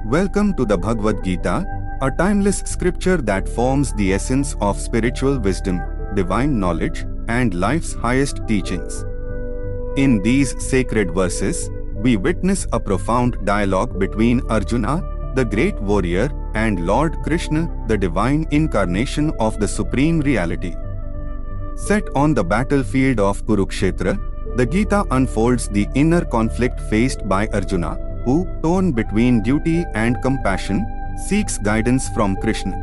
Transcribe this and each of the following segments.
Welcome to the Bhagavad Gita, a timeless scripture that forms the essence of spiritual wisdom, divine knowledge, and life's highest teachings. In these sacred verses, we witness a profound dialogue between Arjuna, the great warrior, and Lord Krishna, the divine incarnation of the Supreme Reality. Set on the battlefield of Kurukshetra, the Gita unfolds the inner conflict faced by Arjuna, who, torn between duty and compassion, seeks guidance from Krishna.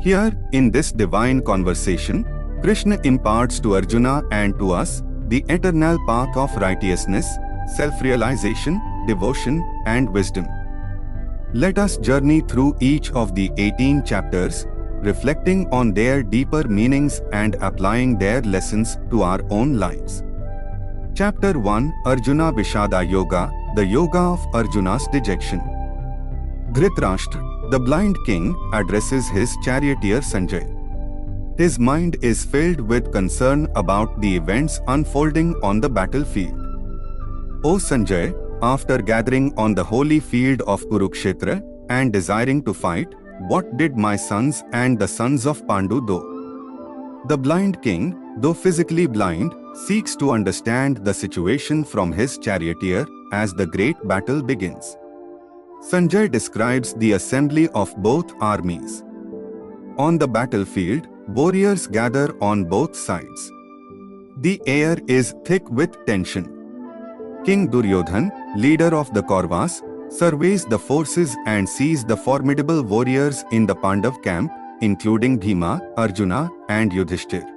Here, in this divine conversation, Krishna imparts to Arjuna and to us the eternal path of righteousness, self-realization, devotion, and wisdom. Let us journey through each of the 18 chapters, reflecting on their deeper meanings and applying their lessons to our own lives. Chapter 1, Arjuna Vishada Yoga, the Yoga of Arjuna's Dejection. Dhritarashtra, the blind king, addresses his charioteer Sanjay. His mind is filled with concern about the events unfolding on the battlefield. O Sanjay, after gathering on the holy field of Kurukshetra and desiring to fight, what did my sons and the sons of Pandu do? The blind king, though physically blind, seeks to understand the situation from his charioteer as the great battle begins. Sanjay describes the assembly of both armies. On the battlefield, warriors gather on both sides. The air is thick with tension. King Duryodhan, leader of the Kauravas, surveys the forces and sees the formidable warriors in the Pandav camp, including Bhima, Arjuna, and Yudhishthir.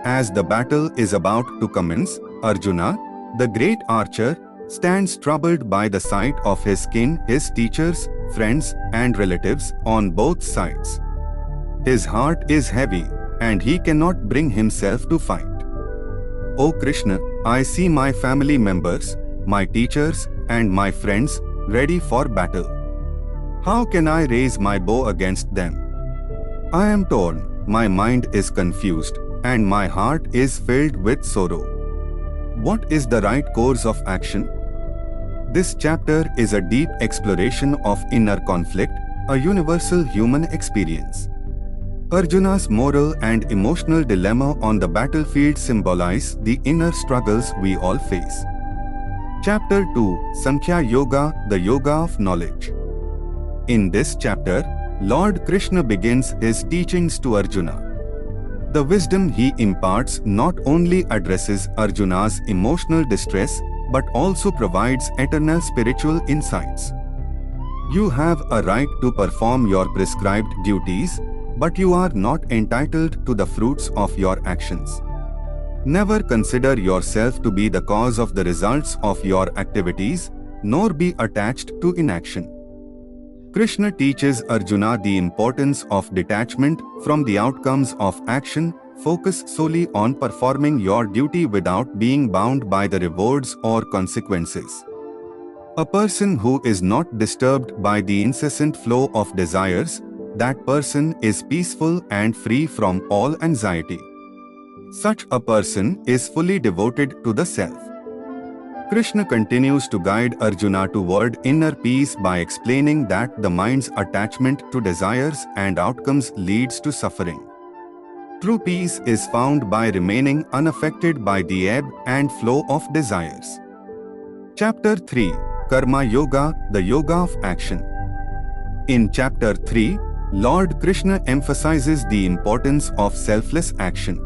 As the battle is about to commence, Arjuna, the great archer, stands troubled by the sight of his kin, his teachers, friends, and relatives on both sides. His heart is heavy, and he cannot bring himself to fight. O Krishna, I see my family members, my teachers, and my friends ready for battle. How can I raise my bow against them? I am torn, my mind is confused, and my heart is filled with sorrow. What is the right course of action? This chapter is a deep exploration of inner conflict, a universal human experience. Arjuna's moral and emotional dilemma on the battlefield symbolize the inner struggles we all face. Chapter 2, Sankhya Yoga, the Yoga of Knowledge. In this chapter, Lord Krishna begins his teachings to Arjuna. The wisdom he imparts not only addresses Arjuna's emotional distress, but also provides eternal spiritual insights. You have a right to perform your prescribed duties, but you are not entitled to the fruits of your actions. Never consider yourself to be the cause of the results of your activities, nor be attached to inaction. Krishna teaches Arjuna the importance of detachment from the outcomes of action. Focus solely on performing your duty without being bound by the rewards or consequences. A person who is not disturbed by the incessant flow of desires, that person is peaceful and free from all anxiety. Such a person is fully devoted to the self. Krishna continues to guide Arjuna toward inner peace by explaining that the mind's attachment to desires and outcomes leads to suffering. True peace is found by remaining unaffected by the ebb and flow of desires. Chapter 3, Karma Yoga, the Yoga of Action. In Chapter 3, Lord Krishna emphasizes the importance of selfless action.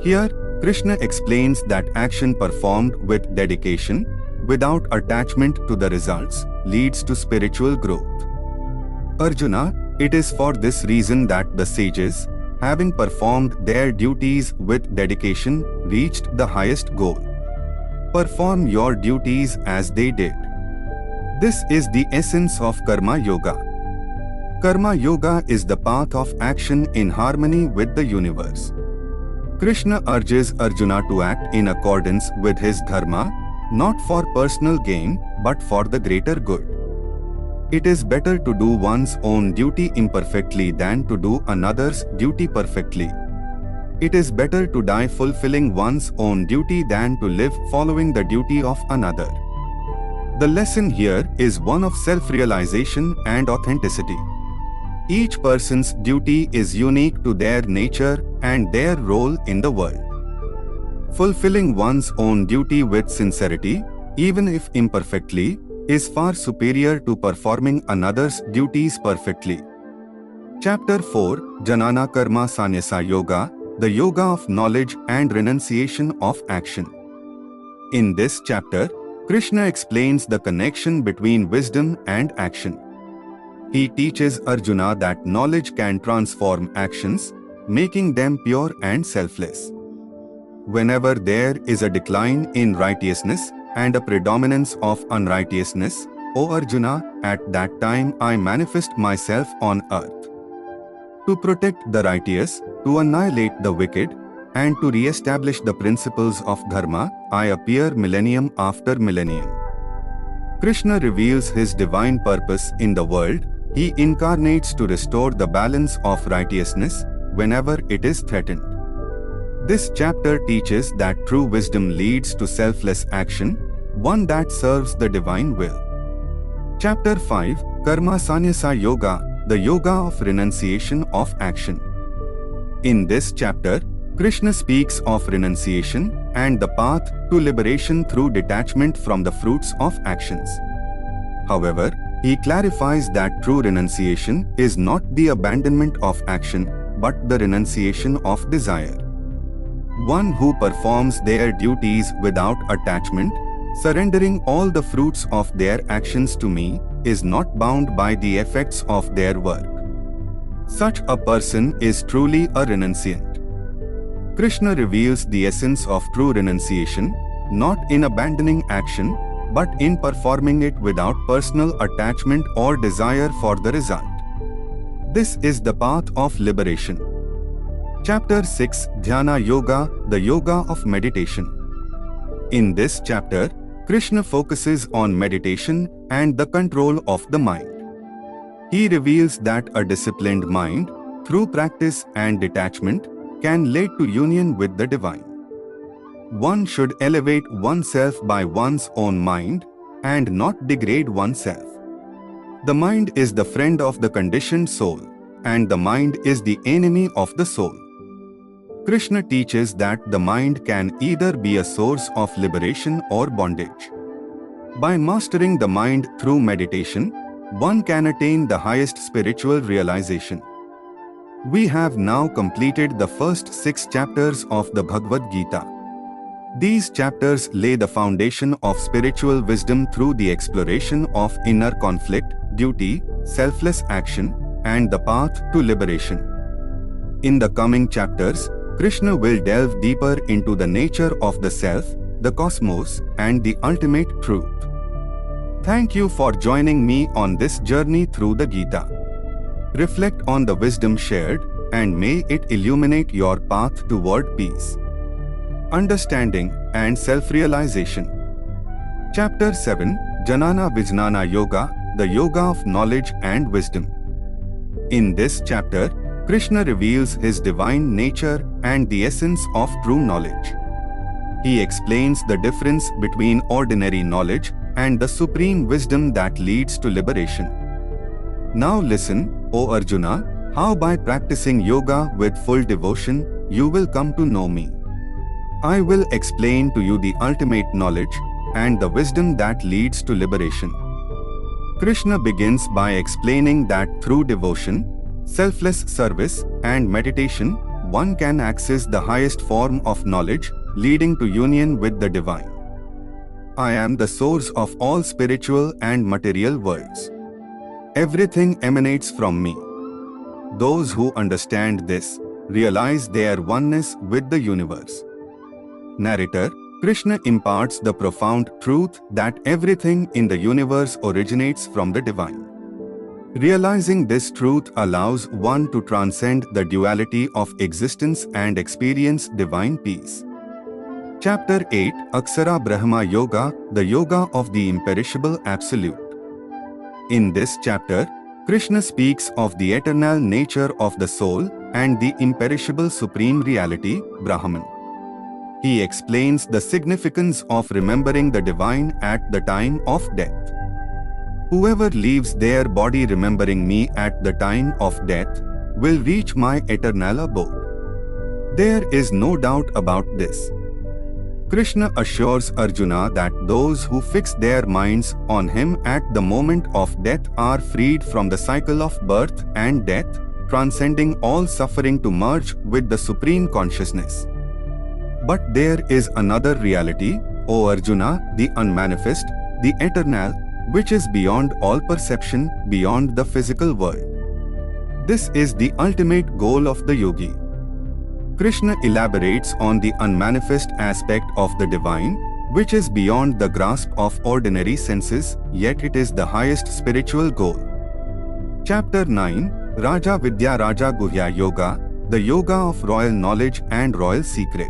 Here, Krishna explains that action performed with dedication, without attachment to the results, leads to spiritual growth. Arjuna, it is for this reason that the sages, having performed their duties with dedication, reached the highest goal. Perform your duties as they did. This is the essence of Karma Yoga. Karma Yoga is the path of action in harmony with the universe. Krishna urges Arjuna to act in accordance with his Dharma, not for personal gain, but for the greater good. It is better to do one's own duty imperfectly than to do another's duty perfectly. It is better to die fulfilling one's own duty than to live following the duty of another. The lesson here is one of self-realization and authenticity. Each person's duty is unique to their nature and their role in the world. Fulfilling one's own duty with sincerity, even if imperfectly, is far superior to performing another's duties perfectly. Chapter 4, Jnana Karma Sannyasa Yoga, the Yoga of Knowledge and Renunciation of Action. In this chapter, Krishna explains the connection between wisdom and action. He teaches Arjuna that knowledge can transform actions, making them pure and selfless. Whenever there is a decline in righteousness and a predominance of unrighteousness, O Arjuna, at that time I manifest myself on earth. To protect the righteous, to annihilate the wicked, and to re-establish the principles of Dharma, I appear millennium after millennium. Krishna reveals his divine purpose in the world. He incarnates to restore the balance of righteousness whenever it is threatened. This chapter teaches that true wisdom leads to selfless action, one that serves the divine will. Chapter 5, Karma Sannyasa Yoga, the Yoga of Renunciation of Action. In this chapter, Krishna speaks of renunciation and the path to liberation through detachment from the fruits of actions. However, he clarifies that true renunciation is not the abandonment of action, but the renunciation of desire. One who performs their duties without attachment, surrendering all the fruits of their actions to me, is not bound by the effects of their work. Such a person is truly a renunciant. Krishna reveals the essence of true renunciation, not in abandoning action, but in performing it without personal attachment or desire for the result. This is the path of liberation. Chapter 6, Dhyana Yoga, the Yoga of Meditation. In this chapter, Krishna focuses on meditation and the control of the mind. He reveals that a disciplined mind, through practice and detachment, can lead to union with the divine. One should elevate oneself by one's own mind and not degrade oneself. The mind is the friend of the conditioned soul, and the mind is the enemy of the soul. Krishna teaches that the mind can either be a source of liberation or bondage. By mastering the mind through meditation, one can attain the highest spiritual realization. We have now completed the first 6 chapters of the Bhagavad Gita. These chapters lay the foundation of spiritual wisdom through the exploration of inner conflict, duty, selfless action, and the path to liberation. In the coming chapters, Krishna will delve deeper into the nature of the self, the cosmos, and the ultimate truth. Thank you for joining me on this journey through the Gita. Reflect on the wisdom shared, and may it illuminate your path toward peace, understanding, and self-realization. Chapter 7, Jnana Vijnana Yoga, the Yoga of Knowledge and Wisdom. In this chapter, Krishna reveals his divine nature and the essence of true knowledge. He explains the difference between ordinary knowledge and the supreme wisdom that leads to liberation. Now listen, O Arjuna, how by practicing yoga with full devotion, you will come to know me. I will explain to you the ultimate knowledge and the wisdom that leads to liberation. Krishna begins by explaining that through devotion, selfless service, and meditation, one can access the highest form of knowledge, leading to union with the divine. I am the source of all spiritual and material worlds. Everything emanates from me. Those who understand this realize their oneness with the universe. Narrator, Krishna imparts the profound truth that everything in the universe originates from the divine. Realizing this truth allows one to transcend the duality of existence and experience divine peace. Chapter 8, Aksara Brahma Yoga, the Yoga of the Imperishable Absolute. In this chapter, Krishna speaks of the eternal nature of the soul and the imperishable supreme reality, Brahman. He explains the significance of remembering the divine at the time of death. Whoever leaves their body remembering me at the time of death will reach my eternal abode. There is no doubt about this. Krishna assures Arjuna that those who fix their minds on him at the moment of death are freed from the cycle of birth and death, transcending all suffering to merge with the Supreme Consciousness. But there is another reality, O Arjuna, the unmanifest, the eternal, which is beyond all perception, beyond the physical world. This is the ultimate goal of the yogi. Krishna elaborates on the unmanifest aspect of the divine, which is beyond the grasp of ordinary senses, yet it is the highest spiritual goal. Chapter 9, Raja Vidya Raja Guhya Yoga, the Yoga of Royal Knowledge and Royal Secret.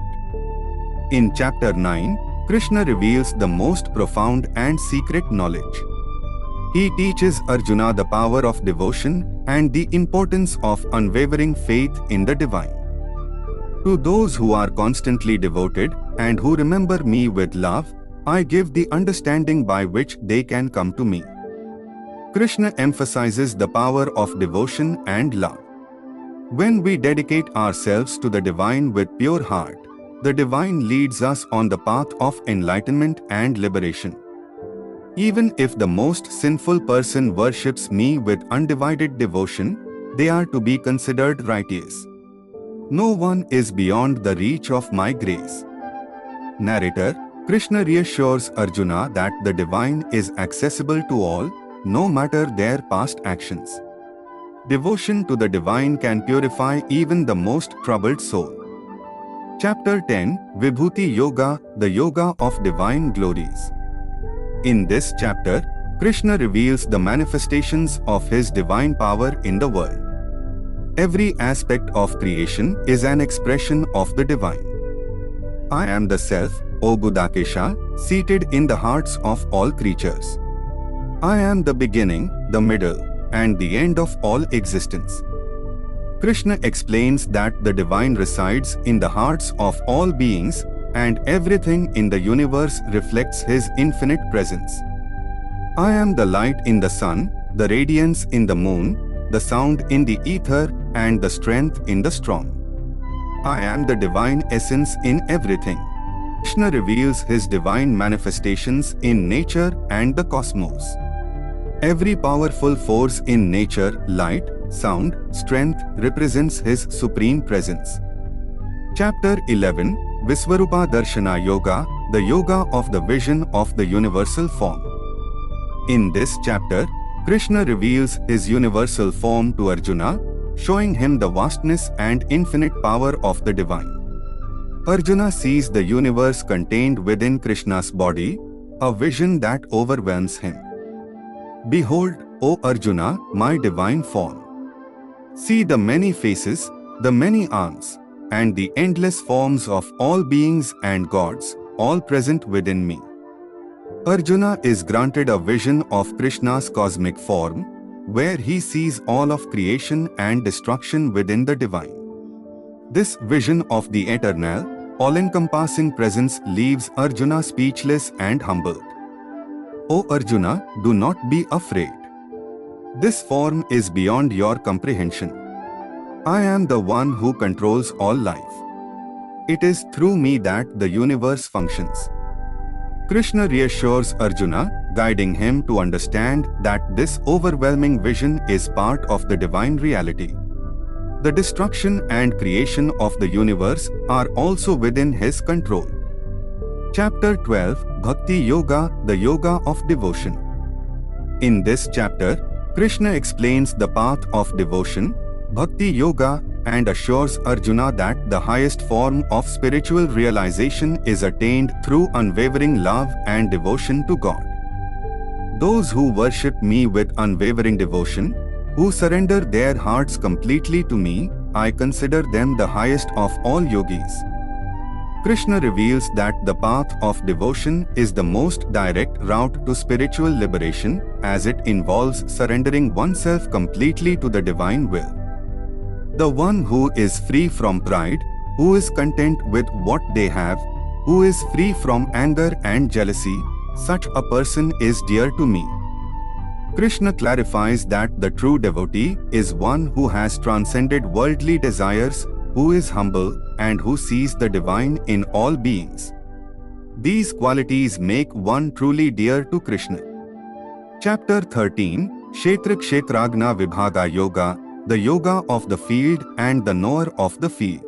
In Chapter 9, Krishna reveals the most profound and secret knowledge. He teaches Arjuna the power of devotion and the importance of unwavering faith in the divine. To those who are constantly devoted and who remember me with love, I give the understanding by which they can come to me. Krishna emphasizes the power of devotion and love. When we dedicate ourselves to the divine with pure heart, the divine leads us on the path of enlightenment and liberation. Even if the most sinful person worships me with undivided devotion, they are to be considered righteous. No one is beyond the reach of my grace. Narrator, Krishna reassures Arjuna that the divine is accessible to all, no matter their past actions. Devotion to the divine can purify even the most troubled soul. Chapter 10, Vibhuti Yoga, the Yoga of Divine Glories. In this chapter, Krishna reveals the manifestations of his divine power in the world. Every aspect of creation is an expression of the divine. I am the Self, O Budakesha, seated in the hearts of all creatures. I am the beginning, the middle, and the end of all existence. Krishna explains that the divine resides in the hearts of all beings, and everything in the universe reflects his infinite presence. I am the light in the sun, the radiance in the moon, the sound in the ether, and the strength in the storm. I am the divine essence in everything. Krishna reveals his divine manifestations in nature and the cosmos. Every powerful force in nature, light, sound, strength, represents his supreme presence. Chapter 11, Visvarupa Darshana Yoga, the Yoga of the Vision of the Universal Form. In this chapter, Krishna reveals his universal form to Arjuna, showing him the vastness and infinite power of the divine. Arjuna sees the universe contained within Krishna's body, a vision that overwhelms him. Behold, O Arjuna, my divine form. See the many faces, the many arms, and the endless forms of all beings and gods, all present within me. Arjuna is granted a vision of Krishna's cosmic form, where he sees all of creation and destruction within the divine. This vision of the eternal, all-encompassing presence leaves Arjuna speechless and humbled. O Arjuna, do not be afraid. This form is beyond your comprehension. I am the one who controls all life. It is through me that the universe functions. Krishna reassures Arjuna, guiding him to understand that this overwhelming vision is part of the divine reality. The destruction and creation of the universe are also within his control. Chapter 12, Bhakti Yoga, the Yoga of Devotion. In this chapter, Krishna explains the path of devotion, Bhakti Yoga, and assures Arjuna that the highest form of spiritual realization is attained through unwavering love and devotion to God. Those who worship me with unwavering devotion, who surrender their hearts completely to me, I consider them the highest of all yogis. Krishna reveals that the path of devotion is the most direct route to spiritual liberation, as it involves surrendering oneself completely to the divine will. The one who is free from pride, who is content with what they have, who is free from anger and jealousy, such a person is dear to me. Krishna clarifies that the true devotee is one who has transcended worldly desires, who is humble, and who sees the divine in all beings. These qualities make one truly dear to Krishna. Chapter 13, Kshetragna Vibhaga Yoga, the yoga of the field and the knower of the field.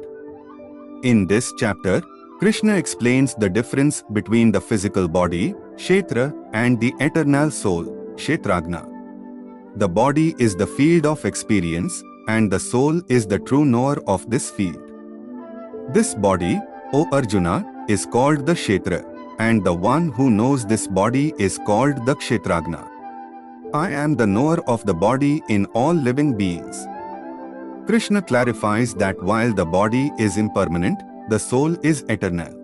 In this chapter, Krishna explains the difference between the physical body, Kshetra, and the eternal soul, Kshetragna. The body is the field of experience, and the soul is the true knower of this field. This body, O Arjuna, is called the Kshetra, and the one who knows this body is called the Kshetragna. I am the knower of the body in all living beings. Krishna clarifies that while the body is impermanent, the soul is eternal.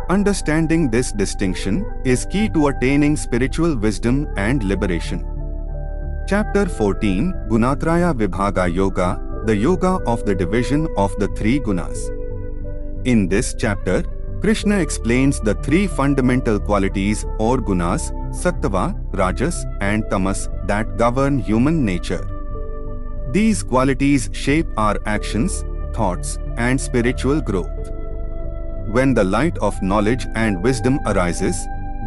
Understanding this distinction is key to attaining spiritual wisdom and liberation. Chapter 14, Gunatraya Vibhaga Yoga, the yoga of the division of the three gunas. In this chapter, Krishna explains the three fundamental qualities or gunas, sattva, rajas, and tamas, that govern human nature. These qualities shape our actions, thoughts, and spiritual growth. When the light of knowledge and wisdom arises,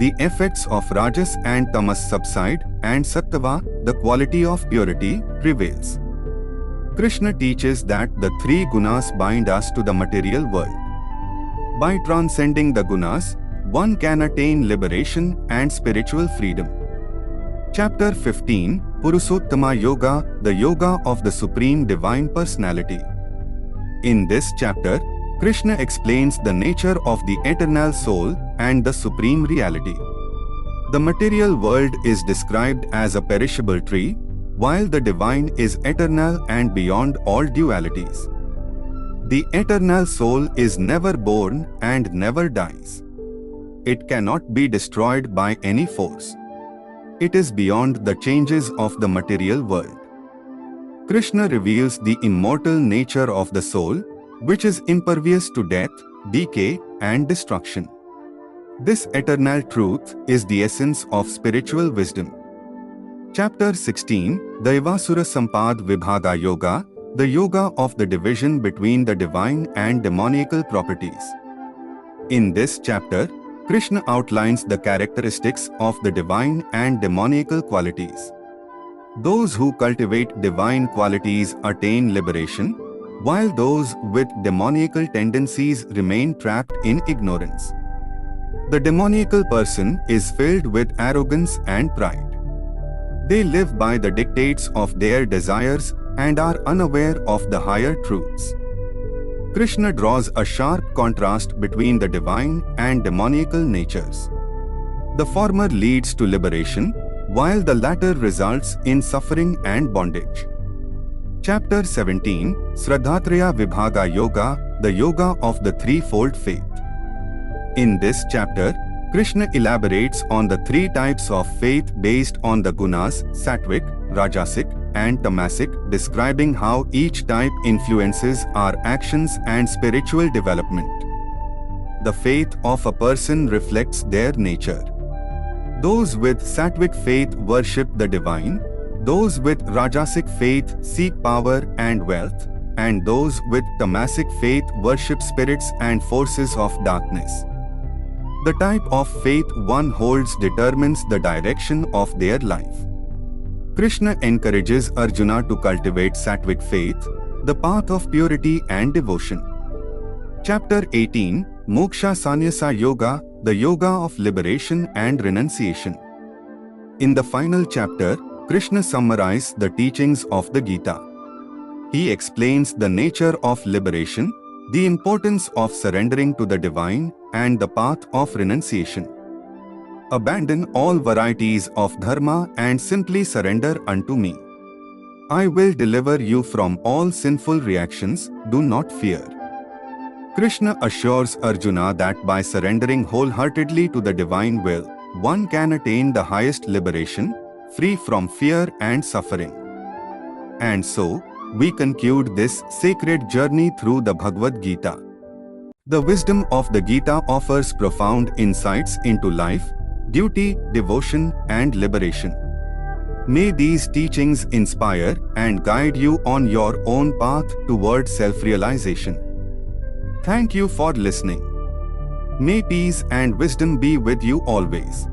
the effects of rajas and tamas subside, and sattva, the quality of purity, prevails. Krishna teaches that the three gunas bind us to the material world. By transcending the gunas, one can attain liberation and spiritual freedom. Chapter 15, Purushottama Yoga, the yoga of the Supreme Divine Personality. In this chapter, Krishna explains the nature of the eternal soul and the supreme reality. The material world is described as a perishable tree, while the divine is eternal and beyond all dualities. The eternal soul is never born and never dies. It cannot be destroyed by any force. It is beyond the changes of the material world. Krishna reveals the immortal nature of the soul, which is impervious to death, decay, and destruction. This eternal truth is the essence of spiritual wisdom. Chapter 16, Daivasura Sampad Vibhaga Yoga, the yoga of the division between the divine and demoniacal properties. In this chapter, Krishna outlines the characteristics of the divine and demoniacal qualities. Those who cultivate divine qualities attain liberation, while those with demoniacal tendencies remain trapped in ignorance. The demoniacal person is filled with arrogance and pride. They live by the dictates of their desires and are unaware of the higher truths. Krishna draws a sharp contrast between the divine and demoniacal natures. The former leads to liberation, while the latter results in suffering and bondage. Chapter 17, Sraddhatraya Vibhaga Yoga, the yoga of the threefold faith. In this chapter, Krishna elaborates on the three types of faith based on the gunas, sattvic, rajasic, and tamasic, describing how each type influences our actions and spiritual development. The faith of a person reflects their nature. Those with sattvic faith worship the divine, those with rajasic faith seek power and wealth, and those with tamasic faith worship spirits and forces of darkness. The type of faith one holds determines the direction of their life. Krishna encourages Arjuna to cultivate sattvic faith, the path of purity and devotion. Chapter 18, Moksha Sannyasa Yoga, the yoga of liberation and renunciation. In the final chapter, Krishna summarizes the teachings of the Gita. He explains the nature of liberation, the importance of surrendering to the divine, and the path of renunciation. Abandon all varieties of dharma and simply surrender unto me. I will deliver you from all sinful reactions, do not fear. Krishna assures Arjuna that by surrendering wholeheartedly to the divine will, one can attain the highest liberation, free from fear and suffering. And so, we conclude this sacred journey through the Bhagavad Gita. The wisdom of the Gita offers profound insights into life, duty, devotion, and liberation. May these teachings inspire and guide you on your own path toward self-realization. Thank you for listening. May peace and wisdom be with you always.